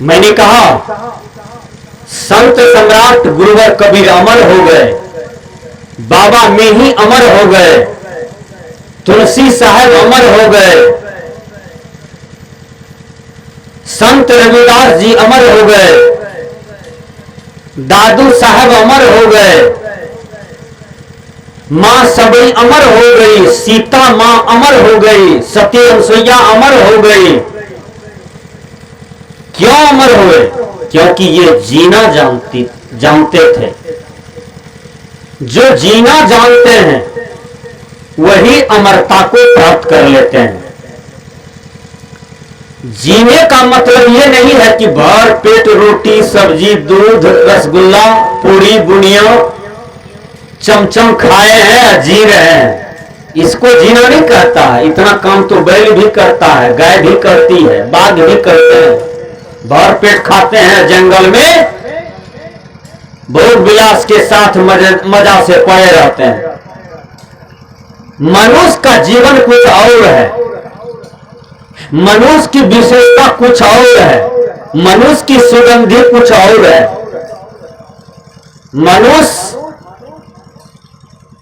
मैंने कहा संत सम्राट गुरुवर कबीर अमर हो गए, बाबा में ही अमर हो गए, तुलसी साहब अमर हो गए, संत रविदास जी अमर हो गए, दादू साहब अमर हो गए, मां सबई अमर हो गई, सीता मां अमर हो गई, सती अनुसुईया अमर हो गई। क्यों अमर हुए? क्योंकि ये जीना जानते थे। जो जीना जानते हैं वही अमरता को प्राप्त कर लेते हैं। जीने का मतलब ये नहीं है कि भर पेट रोटी सब्जी दूध रसगुल्ला पूरी बुनिया चमचम खाए हैं जी रहे हैं, इसको जीना नहीं कहता है। इतना काम तो बैल भी करता है, गाय भी करती है, बाघ भी करते हैं, भर पेट खाते हैं, जंगल में भोग विलास के साथ मजा से पड़े रहते हैं। मनुष्य का जीवन कुछ और है, मनुष्य की विशेषता कुछ और है, मनुष्य की सुगंधी कुछ और है। मनुष्य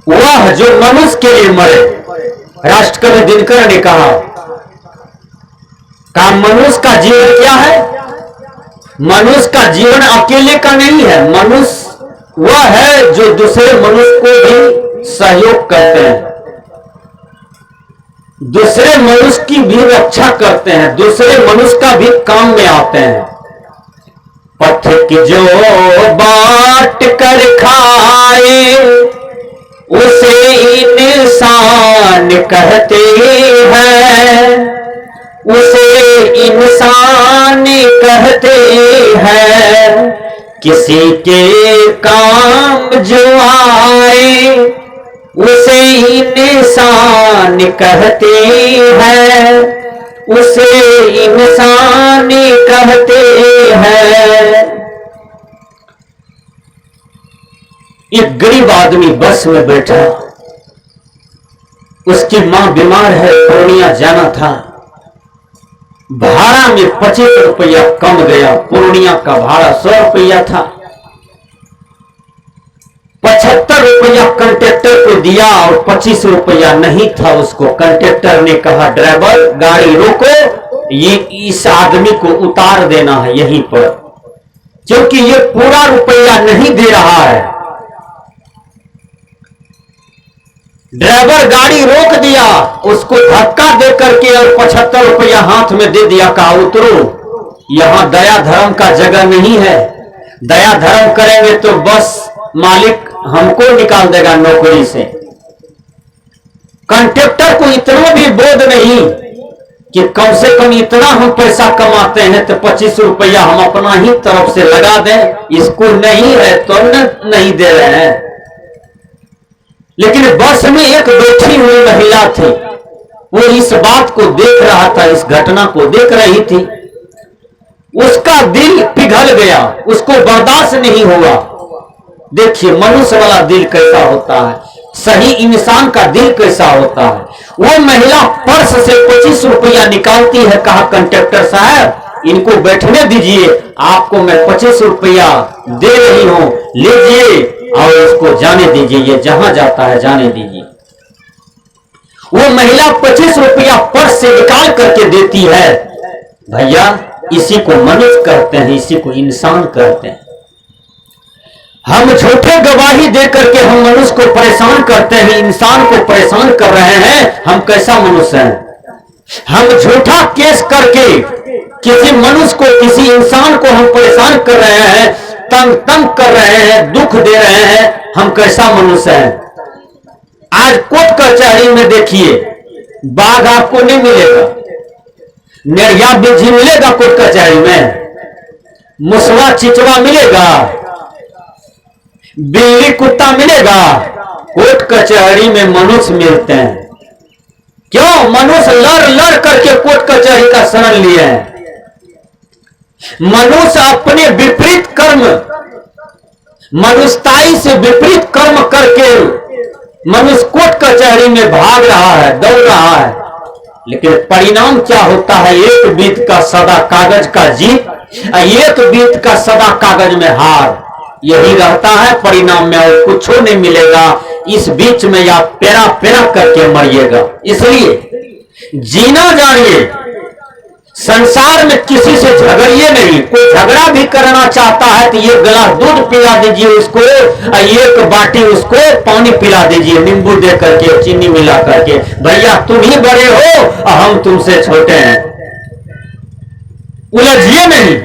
वह जो मनुष्य के लिए मरे, राष्ट्रकवि दिनकर ने कहा मनुष्य का जीवन क्या है? मनुष्य का जीवन अकेले का नहीं है, मनुष्य वह है जो दूसरे मनुष्य को भी सहयोग करते हैं, दूसरे मनुष्य की भी रक्षा करते हैं, दूसरे मनुष्य का भी काम में आते हैं। पथिक जो बांट कर खाए उसे इंसान कहते हैं, उसे इंसान कहते हैं। किसी के काम जो आए उसे इंसान कहते हैं, उसे इंसान कहते हैं। एक गरीब आदमी बस में बैठा, उसकी मां बीमार है, पूर्णिया जाना था, भाड़ा में 25 रुपया कम गया। पूर्णिया का भाड़ा 100 रुपया था, 75 रुपया कंडक्टर को दिया और 25 रुपया नहीं था उसको। कंडक्टर ने कहा ड्राइवर गाड़ी रोको, ये इस आदमी को उतार देना है यहीं पर, क्योंकि ये पूरा रुपया नहीं दे रहा है। ड्राइवर गाड़ी रोक दिया, उसको धक्का दे करके और 75 रुपया हाथ में दे दिया, कहा उतरो, यहां दया धर्म का जगह नहीं है। दया धर्म करेंगे तो बस मालिक हमको निकाल देगा नौकरी से। कंडक्टर को इतना भी बोध नहीं कि कम से कम इतना हम पैसा कमाते हैं तो 25 रुपया हम अपना ही तरफ से लगा दें, इसको नहीं है तो नहीं दे रहे हैं। लेकिन बस में एक बैठी हुई महिला थी, वो इस बात को देख रहा था, इस घटना को देख रही थी। उसका दिल पिघल गया, उसको बर्दाश्त नहीं हुआ। देखिए मनुष्य वाला दिल कैसा होता है, सही इंसान का दिल कैसा होता है। वो महिला पर्स से 25 रुपया निकालती है, कहा कंडक्टर साहब इनको बैठने दीजिए, आपको मैं 25 रुपया दे रही हूं, लीजिए और इसको जाने दीजिए, ये जहां जाता है जाने दीजिए। वो महिला 25 रुपया पर्स से निकाल करके देती है। भैया इसी को मनुष्य कहते हैं, इसी को इंसान कहते हैं। हम झूठे गवाही दे करके हम मनुष्य को परेशान करते हैं, इंसान को परेशान कर रहे हैं। हम कैसा मनुष्य हैं? हम झूठा केस करके किसी मनुष्य को, किसी इंसान को हम परेशान कर रहे हैं, तंग कर रहे हैं, दुख दे रहे हैं। हम कैसा मनुष्य हैं? आज कोर्ट कचहरी में देखिए, बाघ आपको नहीं मिलेगा, निर्या बिजी मिलेगा कोर्ट कचहरी में, मुसवा चिचवा मिलेगा, बिल्ली कुत्ता मिलेगा। कोर्ट कचहरी में मनुष्य मिलते हैं। क्यों? मनुष्य लड़ लड़ करके कोर्ट कचहरी का शरण लिए हैं। मनुष्य अपने विपरीत कर्म, मनुष्यताई से विपरीत कर्म करके मनुष्य कोर्ट कचहरी में भाग रहा है, दौड़ रहा है। लेकिन परिणाम क्या होता है? एक बीत का सदा कागज का जीत, एक बीत का सदा कागज में हार, यही रहता है परिणाम में, और कुछ नहीं मिलेगा। इस बीच में या पेरा पेरा करके मरिएगा। इसलिए जीना जानिए, संसार में किसी से झगड़िए नहीं। कोई झगड़ा भी करना चाहता है तो ये गिलास दूध पिला दीजिए उसको, एक बाटी उसको पानी पिला दीजिए, नींबू दे करके, चीनी मिला करके। भैया तुम ही बड़े हो और हम तुमसे छोटे हैं। उलझिए नहीं,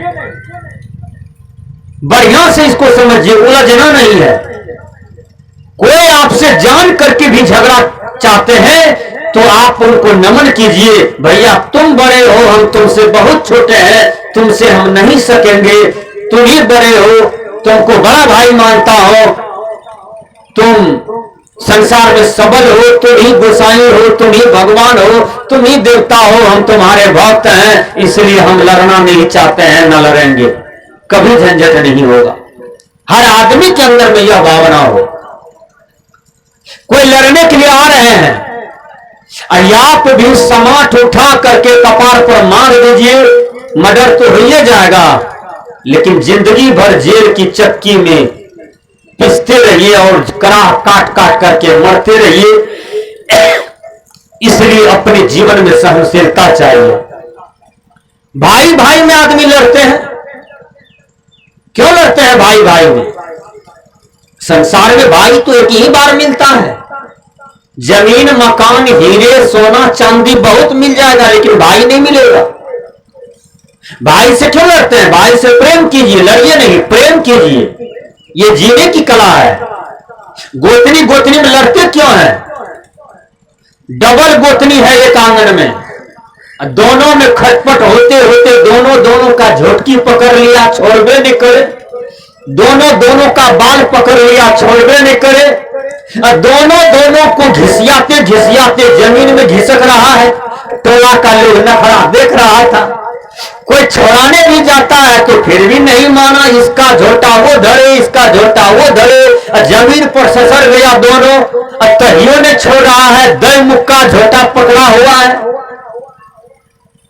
बढ़िया से इसको समझिए, उलझना नहीं है। कोई आपसे जान करके भी झगड़ा चाहते हैं तो आप उनको नमन कीजिए, भैया तुम बड़े हो, हम तुमसे बहुत छोटे हैं, तुमसे हम नहीं सकेंगे, तुम ही बड़े हो, तुमको बड़ा भाई मानता हो, तुम संसार में सबल हो, तुम ही गोसाई हो, तुम ही भगवान हो, तुम ही देवता हो, हम तुम्हारे भक्त हैं, इसलिए हम लड़ना नहीं चाहते हैं, न लड़ेंगे, कभी झंझट नहीं होगा। हर आदमी के अंदर में यह भावना हो। कोई लड़ने के लिए आ रहे हैं, आप भी समाट उठा करके कपार पर मार दीजिए, मर्डर तो हो ही जाएगा, लेकिन जिंदगी भर जेल की चक्की में पिसते रहिए और कराह काट काट करके मरते रहिए। इसलिए अपने जीवन में सहनशीलता चाहिए। भाई भाई में आदमी लड़ते हैं, क्यों लड़ते हैं भाई भाई में? संसार में भाई तो एक ही बार मिलता है। जमीन मकान हीरे सोना चांदी बहुत मिल जाएगा, लेकिन भाई नहीं मिलेगा। भाई से क्यों लड़ते हैं? भाई से प्रेम कीजिए, लड़िए नहीं, प्रेम कीजिए, ये जीने की कला है। गोतनी गोतनी में लड़ते क्यों है? डबल गोतनी है एक आंगन में, दोनों में खटपट होते होते दोनों का झोटकी पकड़ लिया, छोड़बे नहीं करे, दोनों का बाल पकड़ लिया, छोड़बे नहीं करे, दोनों को घिसियाते घिसियाते जमीन में घिसक रहा है। टोला का लोग नखरा देख रहा था, कोई छोड़ाने भी जाता है तो फिर भी नहीं माना, इसका झोटा वो धरे, इसका झोटा वो धरे, जमीन पर ससर गया दोनों, तहियों ने छोड़ रहा है, दई मुक्का झोटा पकड़ा हुआ है।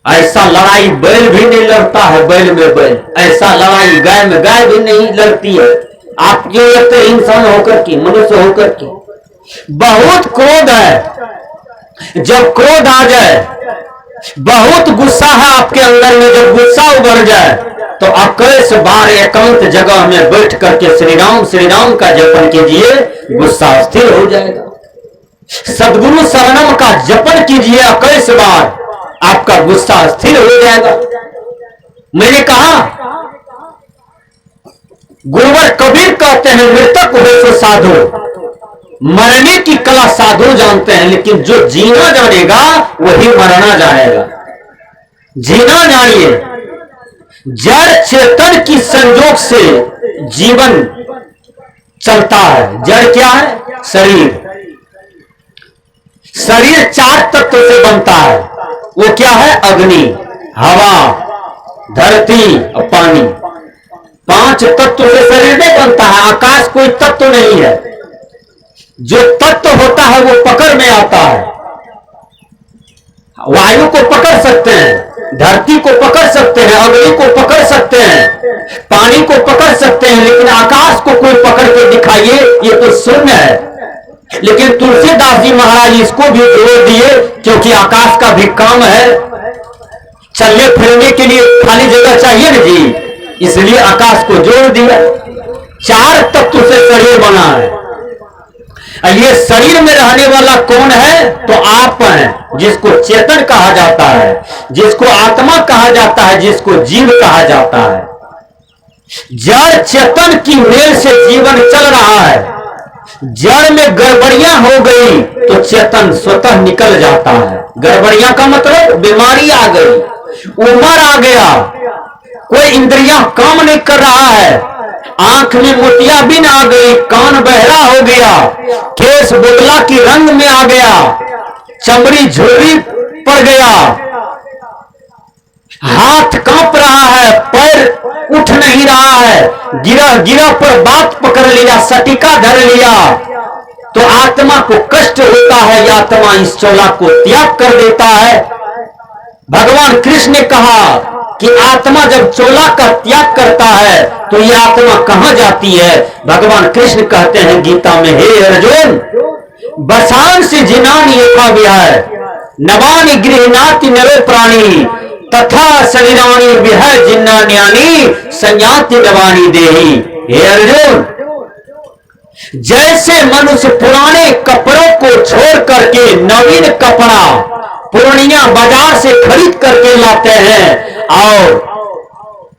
ऐसा लड़ाई बैल भी नहीं लड़ता है, बैल में बैल, ऐसा लड़ाई गाय में गाय भी नहीं लड़ती है। आप क्यों लड़ते? इंसान होकर के, मनुष्य होकर के। बहुत क्रोध है, जब क्रोध आ जाए, बहुत गुस्सा है आपके अंदर में, जब गुस्सा उभर जाए तो अकेले बार एकांत जगह में बैठ करके श्री राम का जपन कीजिए, गुस्सा स्थिर हो जाएगा। सदगुरु शरणम का जपन कीजिए अकेले बार, आपका गुस्सा स्थिर हो जाएगा। मैंने कहा, गुरुवर कबीर कहते हैं, मृतक हो सो साधु, मरने की कला साधु जानते हैं, लेकिन जो जीना जानेगा वही मरना जानेगा। जीना जानिए, जड़ चेतन की संजोग से जीवन चलता है। जड़ क्या है? शरीर। शरीर 4 तत्व से बनता है, वो क्या है? अग्नि, हवा, धरती और पानी। 5 तत्व से शरीर नहीं बनता है। आकाश कोई तत्व नहीं है, जो तत्व होता है वो पकड़ में आता है। वायु को पकड़ सकते हैं, धरती को पकड़ सकते हैं, अग्नि को पकड़ सकते हैं, पानी को पकड़ सकते हैं, लेकिन आकाश को कोई पकड़ के दिखाइए, ये तो शून्य है। लेकिन तुलसीदास जी महाराज इसको भी जोड़ दिए, क्योंकि आकाश का भी काम है, चलने फिरने के लिए खाली जगह चाहिए ना जी, इसलिए आकाश को जोड़ दिया। 4 तत्व से शरीर बना है। ये शरीर में रहने वाला कौन है? तो आप हैं, जिसको चेतन कहा जाता है, जिसको आत्मा कहा जाता है, जिसको जीव कहा जाता है। जड़ चेतन की मेल से जीवन चल रहा है। जड़ में गड़बड़ियां हो गई तो चेतन स्वतः निकल जाता है। गड़बड़ियां का मतलब बीमारी आ गई, उम्र आ गया, कोई इंद्रियां काम नहीं कर रहा है, आंख में मोतियाबिंद आ गई, कान बहरा हो गया, केस बोतला की रंग में आ गया, चमड़ी झुर्री पड़ गया, हाथ कांप रहा है, पैर उठ नहीं रहा है, गिरा पर बात पकड़ लिया, सटिका धर लिया, तो आत्मा को कष्ट होता है, या आत्मा इस चोला को त्याग कर देता है। भगवान कृष्ण ने कहा, कि आत्मा जब चोला का त्याग करता है तो ये आत्मा कहां जाती है। भगवान कृष्ण कहते हैं गीता में, हे अर्जुन, बसांसी जिनानि यथा विहाय नवानि गृह्णाति नरो प्राणी तथा शरीराणि विहाय जिन्नान्यानि संयाति नवानि देहि। हे अर्जुन, जैसे मनुष्य पुराने कपड़ों को छोड़ करके नवीन कपड़ा पूर्णिया बाजार से खरीद करके लाते हैं और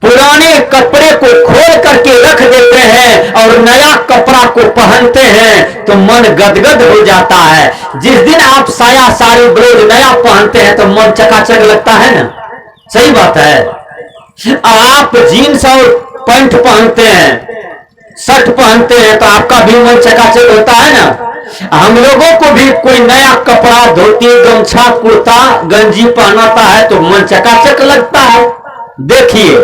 पुराने कपड़े को खोल करके रख देते हैं और नया कपड़ा को पहनते हैं तो मन गदगद हो जाता है। जिस दिन आप साया साड़ी ब्लाउज नया पहनते हैं तो मन चकाचक लगता है ना, सही बात है। आप जीन्स और पैंट पहनते हैं, शर्ट पहनते हैं तो आपका भी मन चकाचक होता है ना। हम लोगों को भी कोई नया कपड़ा, धोती, गमछा, कुर्ता, गंजी पहनाता है तो मन चकाचक लगता है। देखिए,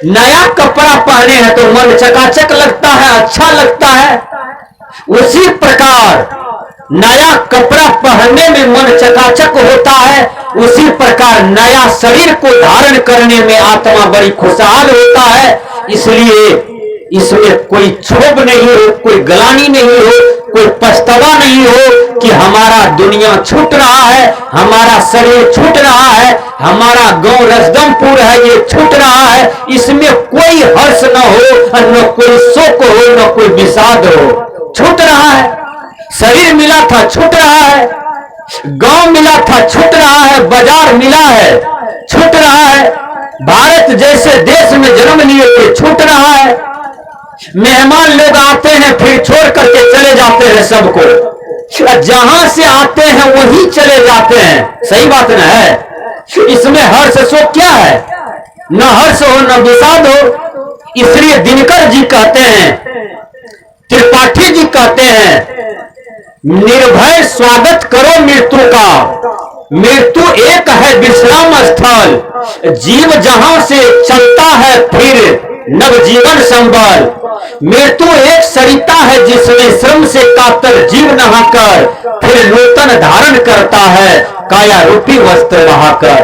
नया कपड़ा पहने हैं तो मन चकाचक लगता है, अच्छा लगता है। उसी प्रकार नया कपड़ा पहनने में मन चकाचक होता है, उसी प्रकार नया शरीर को धारण करने में आत्मा बड़ी खुशहाल होता है। इसलिए इसमें कोई क्षोभ नहीं हो, कोई गलानी नहीं हो, कोई पछतावा नहीं हो कि हमारा दुनिया छूट रहा है, हमारा शरीर छूट रहा है, हमारा गांव रसदमपुर है ये छूट रहा है। इसमें कोई हर्ष न हो, न कोई शोक हो, न कोई विषाद हो। छूट रहा है, शरीर मिला था छूट रहा है, गांव मिला था छूट रहा है, बाजार मिला है छूट रहा है, भारत जैसे देश में जन्म लिए थे छूट रहा है। मेहमान लोग आते हैं फिर छोड़ करके चले जाते हैं सबको, जहां से आते हैं वहीं चले जाते हैं, सही बात ना है। इसमें हर्ष शोक क्या है, न हर्ष हो न विषाद हो। इसलिए दिनकर जी कहते हैं, त्रिपाठी जी कहते हैं, निर्भय स्वागत करो मृत्यु का, मृत्यु एक है विश्राम स्थल, जीव जहां से चलता है फिर नवजीवन संबल। मृत्यु एक सरिता है जिसमें श्रम से कातर जीव नहाकर फिर नूतन धारण करता है काया रूपी वस्त्र बहाकर।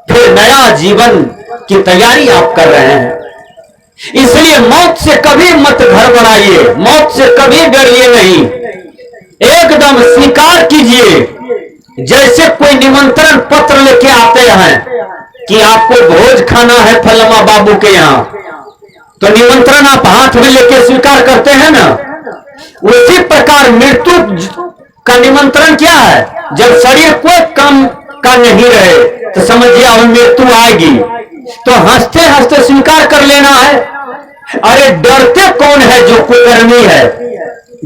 फिर नया जीवन की तैयारी आप कर रहे हैं। इसलिए मौत से कभी मत घर बनाइए, मौत से कभी डरिए नहीं, एकदम स्वीकार कीजिए। जैसे कोई निमंत्रण पत्र लेके आते हैं कि आपको भोज खाना है फलमा बाबू के यहाँ, तो निमंत्रण आप हाथ में लेके स्वीकार करते हैं ना, उसी प्रकार मृत्यु का निमंत्रण क्या है। जब शरीर कोई काम का नहीं रहे तो समझिए अब मृत्यु आएगी, तो हंसते हंसते स्वीकार कर लेना है। अरे डरते कौन है जो कुकर्मी है,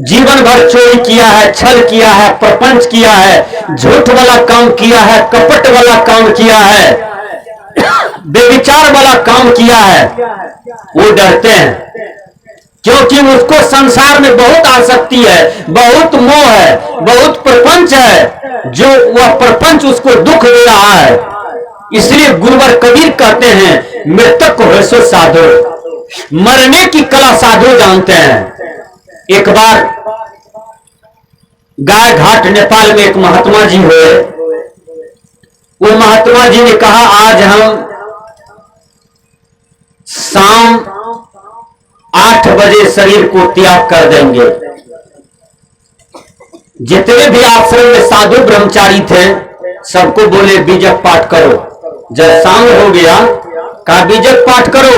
जीवन भर चोरी किया है, छल किया है, प्रपंच किया है, झूठ वाला काम किया है, कपट वाला काम किया है, बेविचार वाला काम किया है, वो डरते हैं क्योंकि उसको संसार में बहुत आसक्ति है, बहुत मोह है, बहुत प्रपंच है, जो वह प्रपंच उसको दुख दे रहा है। इसलिए गुरुवर कबीर कहते हैं, मृतक हो सो साधु, मरने की कला साधु जानते हैं। एक बार गाय घाट नेपाल में एक महात्मा जी हुए, वो महात्मा जी ने कहा आज हम शाम 8 बजे शरीर को त्याग कर देंगे। जितने भी आश्रम में साधु ब्रह्मचारी थे सबको बोले बीजक पाठ करो। जब शाम हो गया कहा बीजक पाठ करो,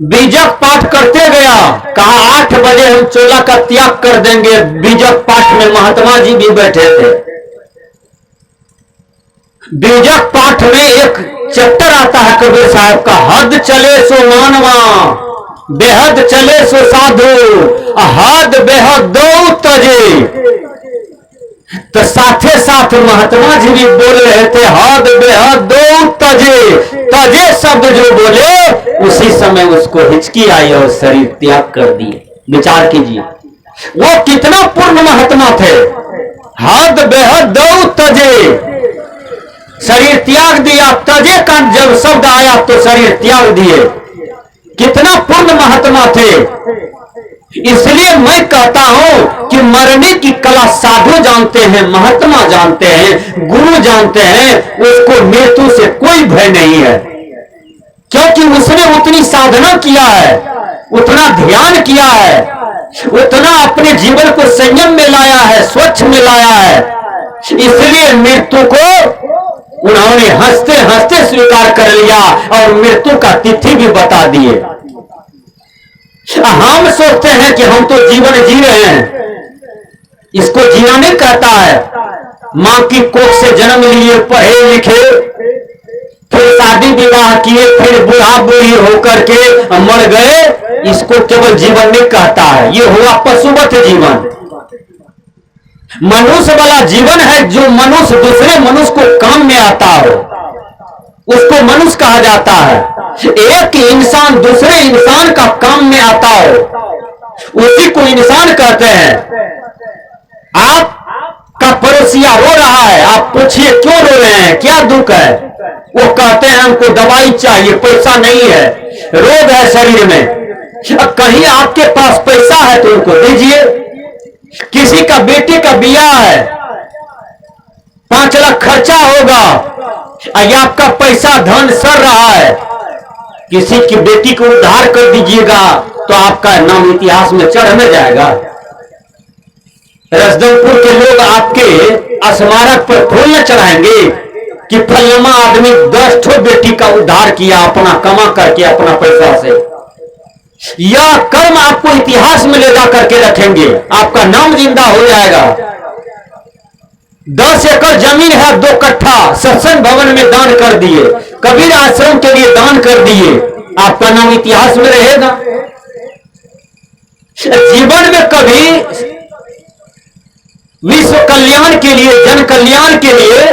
बीजक पाठ करते गया, कहा 8 बजे हम चोला का त्याग कर देंगे। बीजक पाठ में महात्मा जी भी बैठे थे। बीजक पाठ में एक चैप्टर आता है कबीर साहब का, हद चले सो मानवा बेहद चले सो साधु, हद बेहद दो तजे। तो साथे साथ महात्मा जी भी बोल रहे थे हद बेहद दो तजे। तजे शब्द जो बोले उसी समय उसको हिचकी आई और शरीर त्याग कर दिए। विचार कीजिए वो कितना पूर्ण महात्मा थे। हद बेहद दो तजे, शरीर त्याग दिया। तजे का जब शब्द आया तो शरीर त्याग दिए। कितना पूर्ण महात्मा थे। इसलिए मैं कहता हूं कि मरने की कला साधु जानते हैं, महात्मा जानते हैं, गुरु जानते हैं, उसको मृत्यु से कोई भय नहीं है, क्योंकि उसने उतनी साधना किया है, उतना ध्यान किया है, उतना अपने जीवन को संयम में लाया है, स्वच्छ में लाया है। इसलिए मृत्यु को उन्होंने हंसते हंसते स्वीकार कर लिया और मृत्यु का तिथि भी बता दिए। हम सोचते हैं कि हम तो जीवन जी रहे हैं, इसको जीना नहीं कहता है। मां की कोख से जन्म लिए, पढ़े लिखे, फिर शादी विवाह किए, फिर बूढ़ा बूढ़ी होकर के मर गए, इसको केवल जीवन नहीं कहता है। ये हुआ पशुवत जीवन। मनुष्य वाला जीवन है जो मनुष्य दूसरे मनुष्य को काम में आता हो, उसको मनुष्य कहा जाता है। एक इंसान दूसरे इंसान का काम में आता हो, उसी को इंसान कहते हैं। आपका पड़ोसिया रो रहा है, आप पूछिए क्यों रो रहे हैं, क्या दुख है? वो कहते हैं हमको दवाई चाहिए, पैसा नहीं है, रोग है शरीर में। कहीं आपके पास पैसा है तो उनको दीजिए। किसी का बेटे का ब्याह है, 5 लाख खर्चा होगा, आपका पैसा धन सर रहा है, किसी की बेटी को उद्धार कर दीजिएगा तो आपका नाम इतिहास में चढ़ में जाएगा। रजदमपुर के लोग आपके स्मारक पर फूल न चढ़ाएंगे कि फलाना आदमी 10 ठो बेटी का उद्धार किया अपना कमा करके, अपना पैसा से। यह कर्म आपको इतिहास में ले जा करके रखेंगे, आपका नाम जिंदा हो जाएगा। 10 एकड़ जमीन है, 2 कट्ठा सत्संग भवन में दान कर दिए, कबीर आश्रम के लिए दान कर दिए, आपका नाम इतिहास में रहेगा। जीवन में कभी विश्व कल्याण के लिए, जन कल्याण के लिए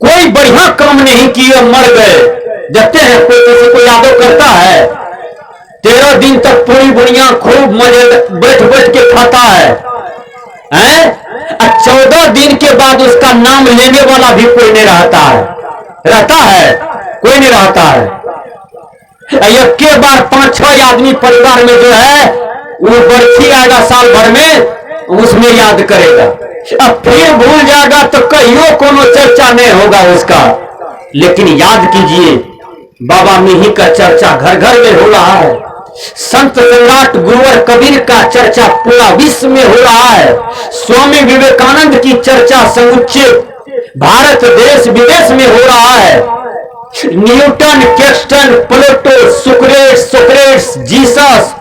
कोई बढ़िया काम नहीं किए, मर गए। देखते हैं कोई किसी को यादव करता है, 13 दिन तक पूरी दुनिया खूब मजे बैठ बैठ के खाता है, 14 दिन के बाद उसका नाम लेने वाला भी कोई नहीं रहता है, कोई नहीं रहता है। एक के बार 5-6 आदमी परिवार में जो है वो बरसी आएगा साल भर में, उसमें याद करेगा, अब फिर भूल जाएगा तो कहियो कोनो चर्चा नहीं होगा उसका। लेकिन याद कीजिए, बाबा मिही का चर्चा घर घर में हो रहा है, संत सम्राट गुरुवर कबीर का चर्चा पूरा विश्व में हो रहा है, स्वामी विवेकानंद की चर्चा समूचे भारत देश विदेश में हो रहा है। न्यूटन, कैस्टन, प्लेटो, सोक्रेटिस, जीसस,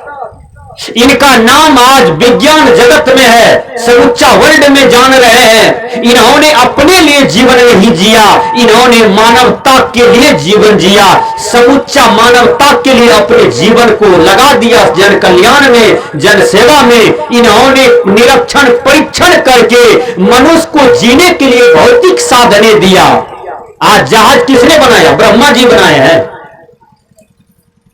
इनका नाम आज विज्ञान जगत में है, समूचा वर्ल्ड में जान रहे हैं। इन्होंने अपने लिए जीवन नहीं जिया, इन्होंने मानवता के लिए जीवन जिया, समूचा मानवता के लिए अपने जीवन को लगा दिया जन कल्याण में, जन सेवा में। इन्होंने निरीक्षण परीक्षण करके मनुष्य को जीने के लिए भौतिक साधने दिया। आज जहाज किसने बनाया? ब्रह्मा जी बनाए हैं।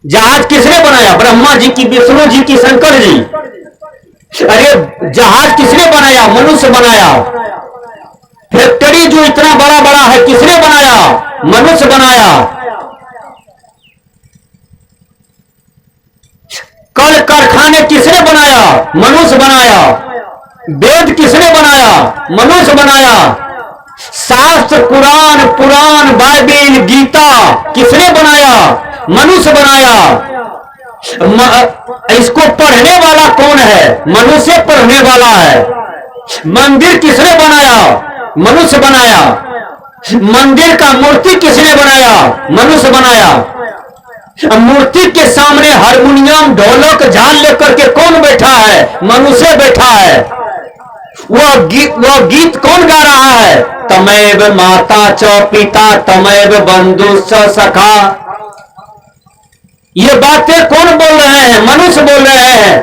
जहाज किसने बनाया? ब्रह्मा जी की, विष्णु जी की, शंकर जी। अरे जहाज किसने बनाया? मनुष्य बनाया। फैक्ट्री जो इतना बड़ा बड़ा है किसने बनाया? मनुष्य बनाया। कल कारखाने किसने बनाया? मनुष्य बनाया। वेद किसने बनाया? मनुष्य बनाया। शास्त्र, कुरान, पुराण, बाइबिल, गीता किसने बनाया? मनुष्य बनाया। इसको पढ़ने वाला कौन है? मनुष्य पढ़ने वाला है। मंदिर किसने बनाया? मनुष्य बनाया। मंदिर का मूर्ति किसने बनाया? मनुष्य बनाया। मूर्ति के सामने हारमोनियम, ढोलक, झाल लेकर के कौन बैठा है? मनुष्य बैठा है। वह गीत कौन गा रहा है? तमेव माता च पिता तमेव बंधु स सखा। ये बातें कौन बोल रहे हैं? मनुष्य बोल रहे हैं।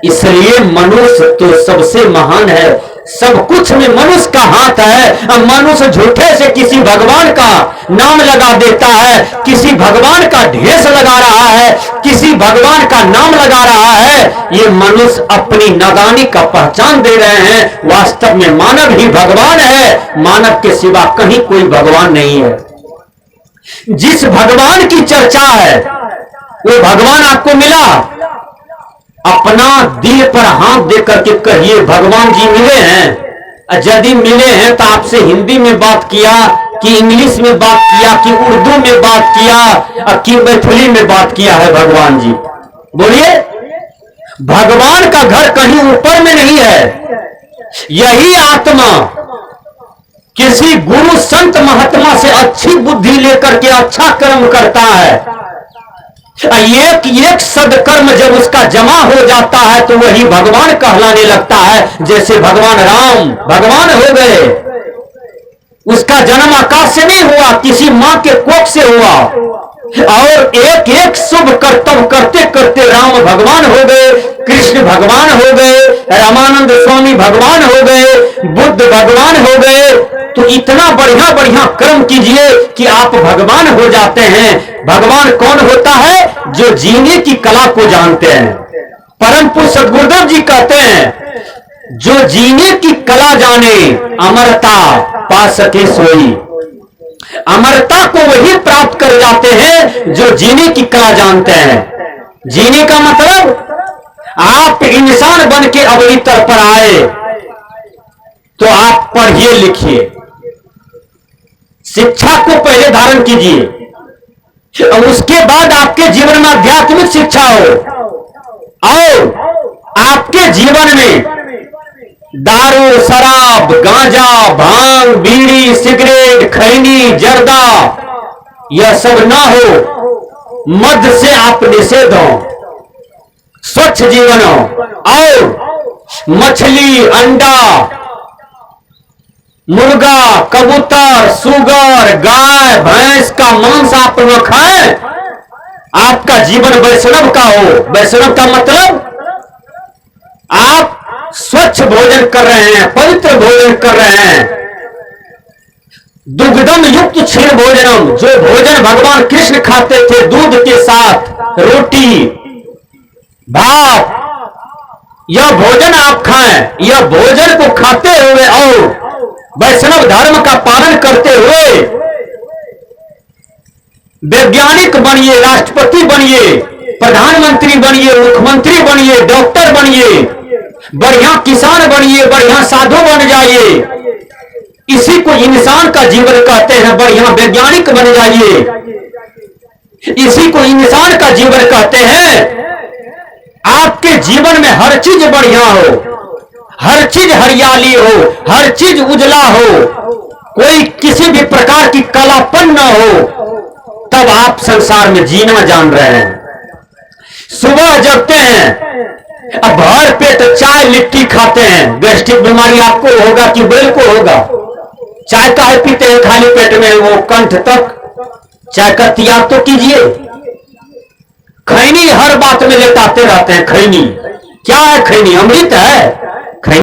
इसलिए मनुष्य तो सबसे महान है, सब कुछ में मनुष्य का हाथ है। अब मनुष्य झूठे से किसी भगवान का नाम लगा देता है, किसी भगवान का ढेस लगा रहा है, किसी भगवान का नाम लगा रहा है। ये मनुष्य अपनी नादानी का पहचान दे रहे हैं। वास्तव में मानव ही भगवान है, मानव के सिवा कहीं कोई भगवान नहीं है। जिस भगवान की चर्चा है वो भगवान आपको मिला? अपना दिल पर हाथ दे करके कहिए, भगवान जी मिले हैं? यदि मिले हैं तो आपसे हिंदी में बात किया कि इंग्लिश में बात किया कि उर्दू में बात किया कि मैथिली में बात किया है भगवान जी? बोलिए। भगवान का घर कहीं ऊपर में नहीं है। यही आत्मा किसी गुरु संत महात्मा से अच्छी बुद्धि लेकर के अच्छा कर्म करता है। एक एक सदकर्म जब उसका जमा हो जाता है तो वही भगवान कहलाने लगता है। जैसे भगवान राम भगवान हो गए, उसका जन्म आकाश से नहीं हुआ, किसी मां के कोख से हुआ, और एक एक शुभ कर्तव्य करते करते राम भगवान हो गए, कृष्ण भगवान हो गए, रामानंद स्वामी भगवान हो गए, बुद्ध भगवान हो गए। तो इतना बढ़िया बढ़िया कर्म कीजिए कि आप भगवान हो जाते हैं। भगवान कौन होता है? जो जीने की कला को जानते हैं। परम पुरुष सद्गुरुदेव जी कहते हैं, जो जीने की कला जाने अमरता पा सके सोई। अमरता को वही प्राप्त कर जाते हैं जो जीने की कला जानते हैं। जीने का मतलब, आप इंसान बन के अवली तर पर आए तो आप पढ़िए लिखिए, शिक्षा को पहले धारण कीजिए और उसके बाद आपके जीवन में आध्यात्मिक शिक्षा हो, और आपके जीवन में दारू, शराब, गांजा, भांग, बीड़ी, सिगरेट, खैनी, जर्दा यह सब ना हो। मद से आप निषेध हो, स्वच्छ जीवन हो, और मछली, अंडा, मुर्गा, कबूतर, सुगर, गाय, भैंस का मांस आप न खाएं। आपका जीवन वैष्णव का हो। वैष्णव का मतलब आप स्वच्छ भोजन कर रहे हैं, पवित्र भोजन कर रहे हैं। दुग्धम युक्त क्षीर भोजनम, जो भोजन भगवान कृष्ण खाते थे दूध के साथ, रोटी, भात, यह भोजन आप खाएं। यह भोजन को खाते हुए और वैष्णव धर्म का पालन करते हुए वैज्ञानिक बनिए, राष्ट्रपति बनिए, प्रधानमंत्री बनिए, मुख्यमंत्री बनिए, डॉक्टर बनिए, बढ़िया किसान बनिए, बढ़िया साधु बन जाइए। इसी को इंसान का जीवन कहते हैं। बढ़िया वैज्ञानिक बन जाइए, इसी को इंसान का जीवन कहते हैं। आपके जीवन में हर चीज बढ़िया हो, हर चीज हरियाली हो, हर चीज उजला हो, कोई किसी भी प्रकार की कालापन न हो, तब आप संसार में जीना जान रहे हैं। सुबह जगते हैं, अब भर पेट चाय लिट्टी खाते हैं, गैस्ट्रिक बीमारी आपको होगा कि बैल को होगा? चाय का है पीते हैं खाली पेट में, वो कंठ तक। चाय का त्याग तो कीजिए। खैनी हर बात में लेटाते रहते हैं। खैनी क्या है? खैनी अमृत है।